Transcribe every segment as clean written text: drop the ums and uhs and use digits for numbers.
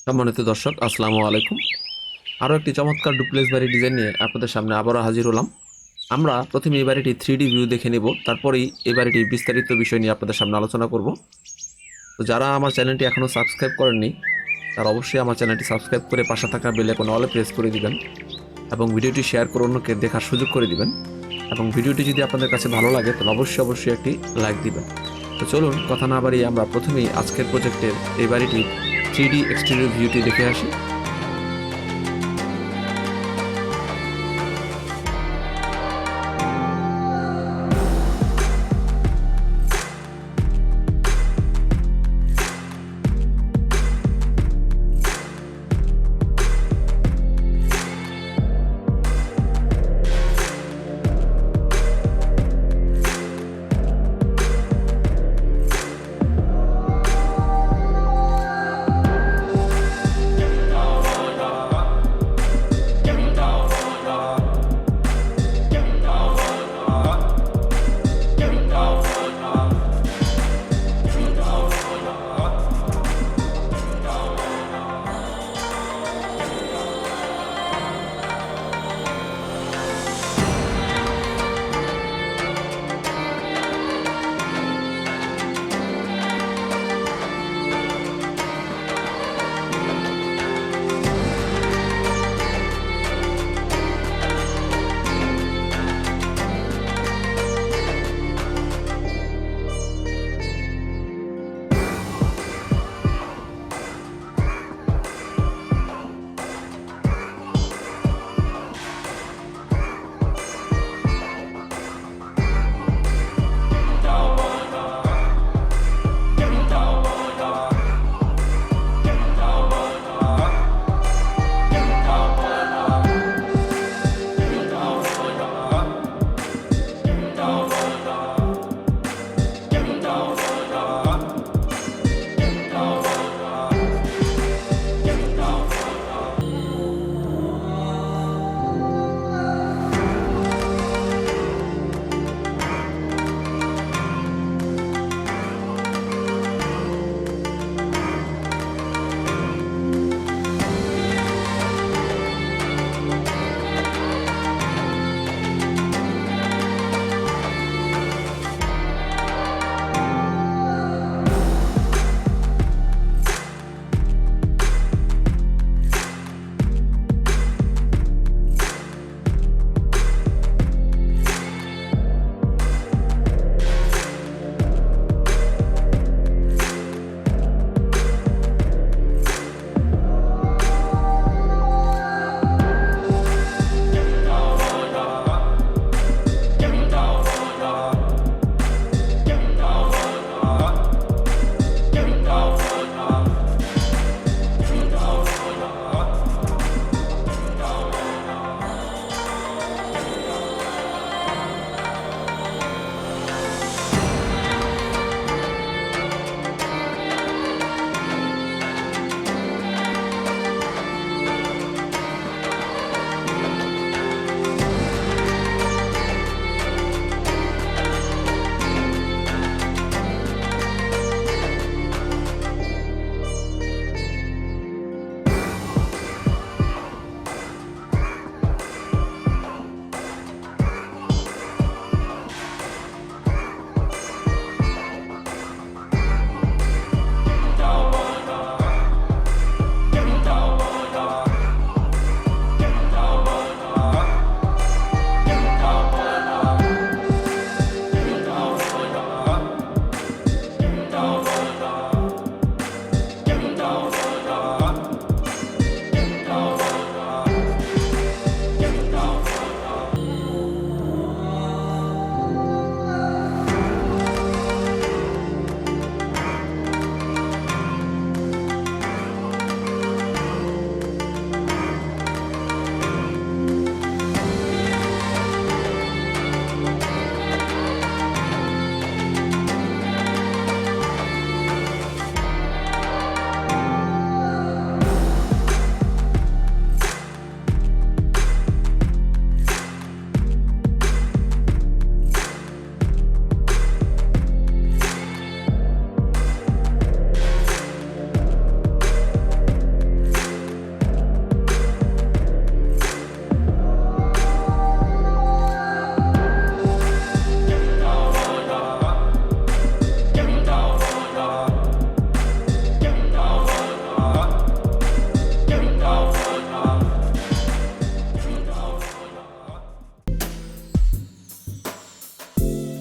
সম্মানিত দর্শক, আসসালামু আলাইকুম। আরও একটি চমৎকার ডুপ্লেক্স বাড়ি ডিজাইন নিয়ে আপনাদের সামনে আবারও হাজির হলাম। আমরা প্রথমে এই বাড়িটি 3D ভিউ দেখে নেব, তারপরেই এই বাড়িটির বিস্তারিত বিষয় নিয়ে আপনাদের সামনে আলোচনা করব। তো যারা আমার চ্যানেলটি এখনও সাবস্ক্রাইব করেননি, তারা অবশ্যই আমার চ্যানেলটি সাবস্ক্রাইব করে পাশে থাকা বেল আইকন অলে প্রেস করে দিবেন এবং ভিডিওটি শেয়ার করে অন্যকে দেখার সুযোগ করে দিবেন। এবং ভিডিওটি যদি আপনাদের কাছে ভালো লাগে তাহলে অবশ্যই একটি লাইক দিবেন। তো চলুন কথা না বাড়িয়ে আমরা প্রথমেই আজকের প্রজেক্টের এই বাড়িটির 3D এক্সটেরিয়র ভিউটি দেখে আসি।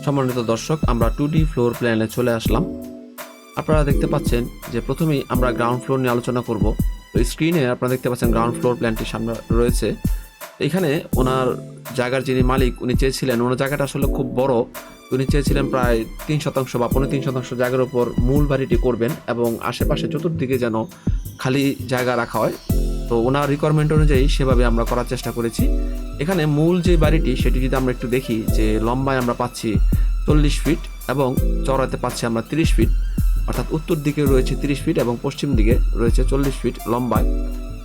সম্মানিত দর্শক, আমরা 2D ফ্লোর প্ল্যানে চলে আসলাম। আপনারা দেখতে পাচ্ছেন যে প্রথমেই আমরা গ্রাউন্ড ফ্লোর নিয়ে আলোচনা করব। তো স্ক্রিনে আপনারা দেখতে পাচ্ছেন গ্রাউন্ড ফ্লোর প্ল্যানটি সামনে রয়েছে। এখানে ওনার জায়গার যিনি মালিক উনি চেয়েছিলেন, ওনার জায়গাটা আসলে খুব বড়, উনি চেয়েছিলেন প্রায় 3% বা 3.5% জায়গার উপর মূল বাড়িটি করবেন এবং আশেপাশে চতুর্দিকে যেন খালি জায়গা রাখা হয়। তো ওনার রিকোয়ারমেন্ট অনুযায়ী সেভাবে আমরা করার চেষ্টা করেছি। এখানে মূল যে বাড়িটি সেটি যদি আমরা একটু দেখি, যে লম্বায় আমরা পাচ্ছি 40 ফিট এবং চওড়াতে পাচ্ছি আমরা 30 ফিট, অর্থাৎ উত্তর দিকে রয়েছে 30 ফিট এবং পশ্চিম দিকে রয়েছে 40 ফিট লম্বায়,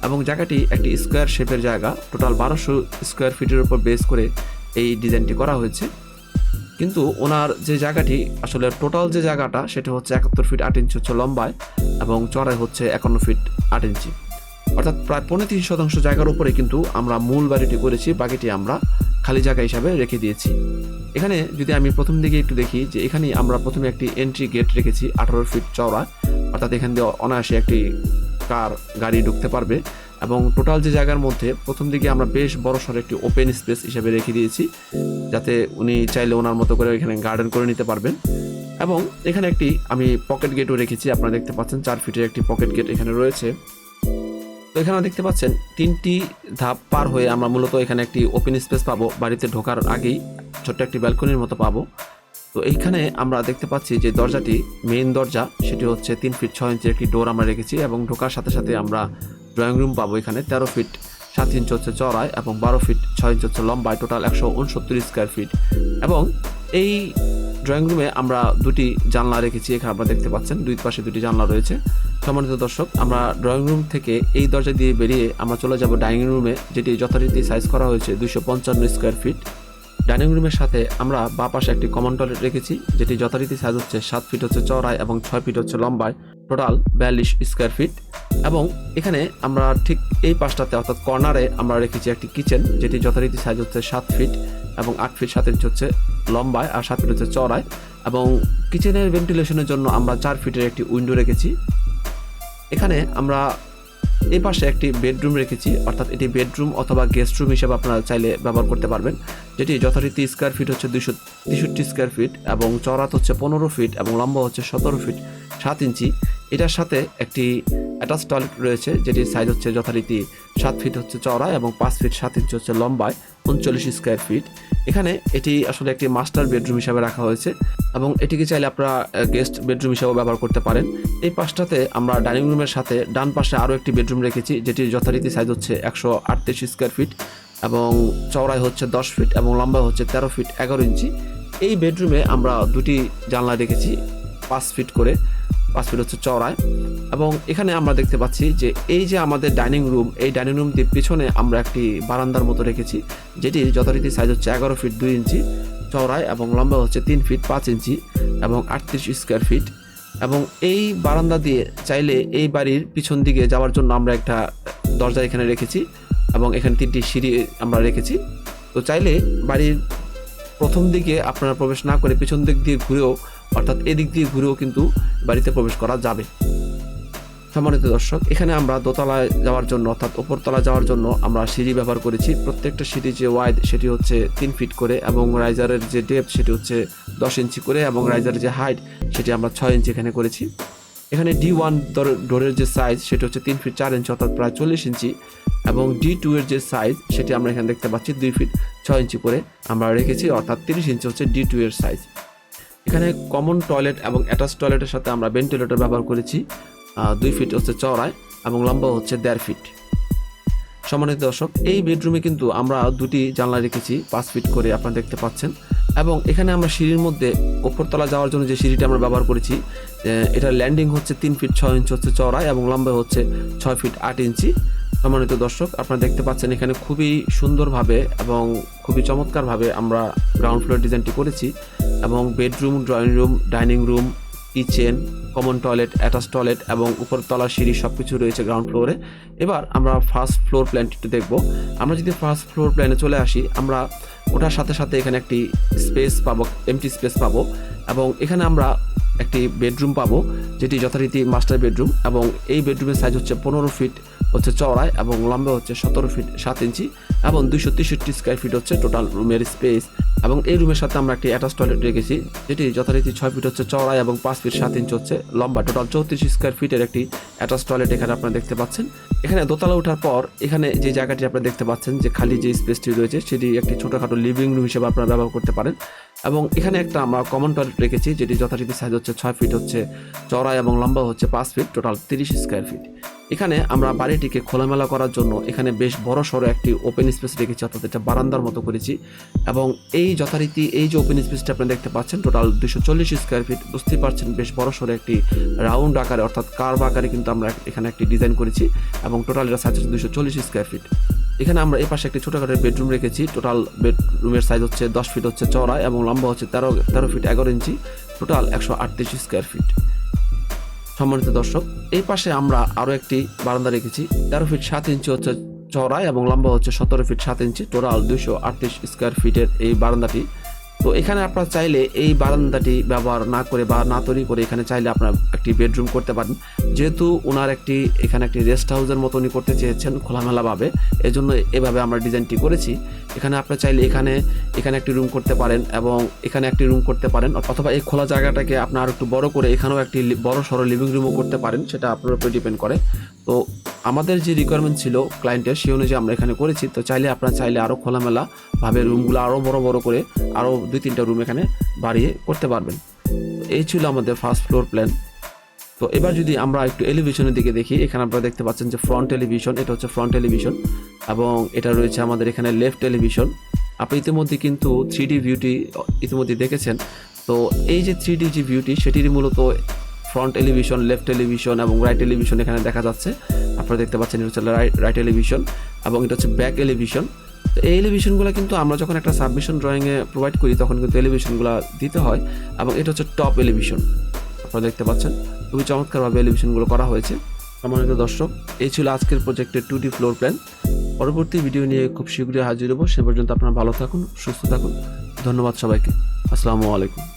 এবং জায়গাটি একটি স্কোয়ার শেপের জায়গা। টোটাল 1200 স্কোয়ার ফিটের উপর বেস করে এই ডিজাইনটি করা হয়েছে। কিন্তু ওনার যে জায়গাটি আসলে টোটাল যে জায়গাটা সেটা হচ্ছে 71 ফিট 8 ইঞ্চি হচ্ছে লম্বায় এবং চড়াই হচ্ছে 51 ফিট 8 ইঞ্চি, অর্থাৎ প্রায় 3.5% জায়গার উপরে কিন্তু আমরা মূল বাড়িটি করেছি, বাকিটি আমরা খালি জায়গা হিসাবে রেখে দিয়েছি। এখানে যদি আমি প্রথম দিকে একটু দেখি, যে এখানে আমরা প্রথমে একটি এন্ট্রি গেট রেখেছি 18 ফিট চওড়া, অর্থাৎ এখান দিয়ে অনায়াসে একটি গাড়ি ঢুকতে পারবে। এবং টোটাল যে জায়গার মধ্যে প্রথম দিকে আমরা বেশ বড়সড় একটি ওপেন স্পেস হিসেবে রেখে দিয়েছি, যাতে উনি চাইলে ওনার মতো করে এখানে গার্ডেন করে নিতে পারবেন। এবং এখানে একটি আমি পকেট গেটও রেখেছি, আপনারা দেখতে পাচ্ছেন 4 ফিটের একটি পকেট গেট এখানে রয়েছে। তো এখানে দেখতে পাচ্ছেন 3টি ধাপ পার হয়ে আমরা মূলত এখানে একটি ওপেন স্পেস পাবো, বাড়িতে ঢোকার আগেই ছোট্ট একটি ব্যালকনির মতো পাবো। তো এইখানে আমরা দেখতে পাচ্ছি যে দরজাটি মেইন দরজা সেটি হচ্ছে 3 ফিট 6 ইঞ্চির একটি ডোর আমরা রেখেছি, এবং ঢোকার সাথে সাথে আমরা ড্রয়িং রুম পাবো। এখানে 13 ফিট 7 ইঞ্চি হচ্ছে চওড়ায় এবং 12 ফিট 6 ইঞ্চি হচ্ছে লম্বায়, টোটাল 169 স্কোয়ার ফিট। এবং এই ড্রয়িং রুমে আমরা 2টি জানলা রেখেছি, এখানে আপনারা দেখতে পাচ্ছেন 2 পাশে 2টি জানলা রয়েছে। সম্মানিত দর্শক, আমরা ড্রয়িং রুম থেকে এই দরজা দিয়ে বেরিয়ে আমরা চলে যাব ডাইনিং রুমে, যেটি যথারীতি সাইজ করা হয়েছে 255 স্কোয়ার ফিট। ডাইনিং রুমের সাথে আমরা বাঁ পাশে একটি কমন টয়লেট রেখেছি, যেটি যথারীতি সাইজ হচ্ছে 7 ফিট হচ্ছে চওড়ায় এবং 6 ফিট হচ্ছে লম্বায়, টোটাল 42 স্কোয়ার ফিট। এবং এখানে আমরা ঠিক এই পাশটাতে অর্থাৎ কর্নারে আমরা রেখেছি একটি কিচেন, যেটি যথারীতি সাইজ হচ্ছে 7 ফিট এবং 8 ফিট 7 ইঞ্চি হচ্ছে লম্বায় আর 7 ফিট হচ্ছে চওড়ায়। এবং কিচেনের ভেন্টিলেশনের জন্য আমরা 4 ফিটের একটি উইন্ডো রেখেছি। এখানে আমরা এই পাশে একটি বেডরুম রেখেছি, অর্থাৎ এটি বেডরুম অথবা গেস্ট রুম হিসেবে আপনারা চাইলে ব্যবহার করতে পারবেন, যেটি যথারীতি স্কোয়ার ফিট হচ্ছে 263 স্কোয়ার ফিট এবং চওড়া হচ্ছে 15 ফিট এবং লম্বা হচ্ছে 17 ফিট 7 ইঞ্চি। এটার সাথে একটি অ্যাটাচ টয়লেট রয়েছে, যেটি সাইজ হচ্ছে যথারীতি 7 ফিট হচ্ছে চওড়া এবং 5 ফিট 7 ইঞ্চি হচ্ছে লম্বায়, 39 স্কোয়ার ফিট। এখানে এটি আসলে একটি মাস্টার বেডরুম হিসাবে রাখা হয়েছে এবং এটিকে চাইলে আপনারা গেস্ট বেডরুম হিসাবেও ব্যবহার করতে পারেন। এই পাশটাতে আমরা ডাইনিং রুমের সাথে ডান পাশে আরও একটি বেডরুম রেখেছি, যেটি যথারীতি সাইজ হচ্ছে 138 স্কোয়ার ফিট এবং চওড়ায় হচ্ছে 10 ফিট এবং লম্বা হচ্ছে 13 ফিট 11 ইঞ্চি। এই বেডরুমে আমরা 2টি জানলা রেখেছি 5 ফিট করে, 5 ফিট হচ্ছে চওড়ায়। এবং এখানে আমরা দেখতে পাচ্ছি যে এই যে আমাদের ডাইনিং রুম, এই ডাইনিং রুম দিয়ে পিছনে আমরা একটি বারান্দার মতো রেখেছি, যেটি যথারীতি সাইজ হচ্ছে 11 ফিট 2 ইঞ্চি চওড়ায় এবং লম্বা হচ্ছে 3 ফিট 5 ইঞ্চি এবং 38 স্কোয়ার ফিট। এবং এই বারান্দা দিয়ে চাইলে এই বাড়ির পিছন দিকে যাওয়ার জন্য আমরা একটা দরজা এখানে রেখেছি এবং এখানে 3টি সিঁড়ি আমরা রেখেছি। তো চাইলে বাড়ির প্রথম দিকে আপনারা প্রবেশ না করে পিছন দিক দিয়ে ঘুরেও, অর্থাৎ এদিক দিয়ে ঘুরেও কিন্তু বাড়িতে প্রবেশ করা যাবে। সম্মানিত দর্শক, এখানে আমরা দোতলায় যাওয়ার জন্য অর্থাৎ উপরতলা যাওয়ার জন্য আমরা সিঁড়ি ব্যবহার করেছি। প্রত্যেকটা সিঁড়ি যে ওয়াইড সেটি হচ্ছে 3 ফিট করে এবং রাইজারের যে ডেপথ সেটি হচ্ছে 10 ইঞ্চি করে এবং রাইজারের যে হাইট সেটি আমরা 6 ইঞ্চি এখানে করেছি। এখানে D1 ডোরের যে সাইজ সেটি হচ্ছে 3 ফিট 4 ইঞ্চি অর্থাৎ প্রায় 40 ইঞ্চি এবং D2 এর যে সাইজ সেটি আমরা এখানে দেখতে পাচ্ছি 2 ফিট 6 ইঞ্চি করে আমরা রেখেছি, অর্থাৎ 30 ইঞ্চি হচ্ছে D2 এর সাইজ। এখানে কমন টয়লেট এবং অ্যাটাচ টয়লেটের সাথে আমরা ভেন্টিলেটর ব্যবহার করেছি, 2 ফিট হচ্ছে চওড়ায় এবং লম্বা হচ্ছে 1.5 ফিট। সম্মানিত দর্শক, এই বেডরুমে কিন্তু আমরা 2টি জানলা রেখেছি 5 ফিট করে, আপনারা দেখতে পাচ্ছেন। এবং এখানে আমরা সিঁড়ির মধ্যে উপরতলা যাওয়ার জন্য যে সিঁড়িটা আমরা ব্যবহার করেছি, এটার ল্যান্ডিং হচ্ছে 3 ফিট 6 ইঞ্চি হচ্ছে চওড়ায় এবং লম্বা হচ্ছে 6 ফিট 8 ইঞ্চি। সম্মানিত দর্শক, আপনারা দেখতে পাচ্ছেন এখানে খুবই সুন্দরভাবে এবং খুবই চমৎকারভাবে আমরা গ্রাউন্ড ফ্লোর ডিজাইনটি করেছি এবং bedroom, drawing room, dining room, kitchen, common toilet, attach toilet এবং উপরতলা সিঁড়ি সব কিছু রয়েছে গ্রাউন্ড ফ্লোরে। এবার আমরা ফার্স্ট ফ্লোর প্ল্যানটি একটু দেখব। আমরা যদি ফার্স্ট ফ্লোর প্ল্যানে চলে আসি, আমরা ওটার সাথে সাথে এখানে একটি স্পেস পাবো, এমটি স্পেস পাবো এবং এখানে আমরা একটি বেডরুম পাবো, যেটি যথারীতি মাস্টার বেডরুম এবং এই বেডরুমের সাইজ হচ্ছে 15 ফিট হচ্ছে চওড়ায় এবং লম্বা হচ্ছে 17 ফিট 7 ইঞ্চি এবং 263 স্কয়ার ফিট হচ্ছে টোটাল রুমের স্পেস। এবং এই রুমের সাথে আমরা একটি অ্যাটাচ টয়লেট রেখেছি, যেটি যথারীতি 6 ফিট হচ্ছে চওড়ায় এবং 5 ফিট 7 ইঞ্চি হচ্ছে লম্বা, টোটাল 34 স্কয়ার ফিটের একটি অ্যাটাচ টয়লেট এখানে আপনারা দেখতে পাচ্ছেন। এখানে দোতলা ওঠার পর এখানে যে জায়গাটি আপনারা দেখতে পাচ্ছেন যে খালি যে স্পেসটি রয়েছে সেটি একটি ছোটোখাটো লিভিং রুম হিসেবে আপনারা ব্যবহার করতে পারেন। এবং এখানে একটা আমরা কমন টয়লেট রেখেছি, যেটি যথারীতি সাইজ হচ্ছে 6 ফিট হচ্ছে চওড়ায় এবং লম্বা হচ্ছে 5 ফিট, টোটাল 30 স্কয়ার ফিট। এখানে আমরা বাড়িটিকে খোলামেলা করার জন্য এখানে বেশ বড় সড়ো একটি ওপেন স্পেস রেখেছি, অর্থাৎ এটা বারান্দার মতো করেছি। এবং এই যথারীতি এই যে ওপেন স্পেসটা আপনি দেখতে পাচ্ছেন টোটাল 240 স্কয়ার ফিট, বুঝতেই পারছেন বেশ বড় সড়ো একটি রাউন্ড আকারে অর্থাৎ কার্ভ আকারে কিন্তু আমরা এখানে একটি ডিজাইন করেছি এবং টোটাল এটা সাইজ হচ্ছে 240 স্কয়ার ফিট। এখানে আমরা এই পাশে একটি ছোটখাটো বেডরুম রেখেছি, টোটাল বেডরুমের সাইজ হচ্ছে 10 ফিট হচ্ছে চওড়া এবং লম্বা হচ্ছে 13 ফিট 11 ইঞ্চি, টোটাল 138 স্কয়ার ফিট। সম্মানিত দর্শক, এই পাশে আমরা আরও একটি বারান্দা রেখেছি, 13 ফিট 7 ইঞ্চি হচ্ছে চওড়া এবং লম্বা হচ্ছে 17 ফিট 7 ইঞ্চি, টোটাল 238 স্কয়ার ফিটের এই বারান্দাটি। তো এখানে আপনারা চাইলে এই বারান্দাটি ব্যবহার না করে বা না তৈরি করে এখানে চাইলে আপনারা একটি বেডরুম করতে পারেন, যেহেতু ওনার এখানে একটি রেস্ট হাউসের মতো উনি করতে চেয়েছেন খোলামেলাভাবে, এজন্য এভাবে আমরা ডিজাইনটি করেছি। এখানে আপনারা চাইলে এখানে একটি রুম করতে পারেন এবং এখানে একটি রুম করতে পারেন, অথবা এই খোলা জায়গাটাকে আপনার আরও একটু বড় করে এখানেও একটি বড় সড়ো লিভিং রুমও করতে পারেন, সেটা আপনার উপরে ডিপেন্ড করে। তো আমাদের যে রিকোয়ারমেন্ট ছিল ক্লায়েন্টের সেই অনুযায়ী আমরা এখানে করেছি। তো আপনারা চাইলে আরও খোলামেলাভাবে রুমগুলো আরও বড় করে আরও 2-3টা রুম এখানে বাড়িয়ে করতে পারবেন। এই ছিল আমাদের ফার্স্ট ফ্লোর প্ল্যান। তো এবার যদি আমরা একটু এলিভেশনের দিকে দেখি, এখানে আপনারা দেখতে পাচ্ছেন যে ফ্রন্ট এলিভেশন, এটা হচ্ছে ফ্রন্ট এলিভেশন এবং এটা রয়েছে আমাদের এখানে লেফট এলিভেশন। আপনি ইতিমধ্যে কিন্তু 3D ভিউটি ইতিমধ্যে দেখেছেন। তো এই যে 3D যে ভিউটি সেটির মূলত ফ্রন্ট এলিভেশন, লেফট এলিভেশন এবং রাইট এলিভেশন এখানে দেখা যাচ্ছে। আপনারা দেখতে পাচ্ছেন এটা হচ্ছে রাইট এলিভেশন এবং এটা হচ্ছে ব্যাক এলিভেশন। তো এই এলিভেশনগুলো কিন্তু আমরা যখন একটা সাবমিশন ড্রয়িংয়ে প্রোভাইড করি তখন কিন্তু এলিভেশনগুলো দিতে হয়। এবং এটা হচ্ছে টপ এলিভেশন, আপনারা দেখতে পাচ্ছেন খুবই চমৎকারভাবে এলিভেশনগুলো করা হয়েছে। সম্মানিত দর্শক, এই ছিল আজকের প্রজেক্টের 2D ফ্লোর প্ল্যান। পরবর্তী ভিডিও নিয়ে খুব শীঘ্রই হাজির হব। সে পর্যন্ত আপনারা ভালো থাকুন, সুস্থ থাকুন। ধন্যবাদ সবাইকে। আসসালামু আলাইকুম।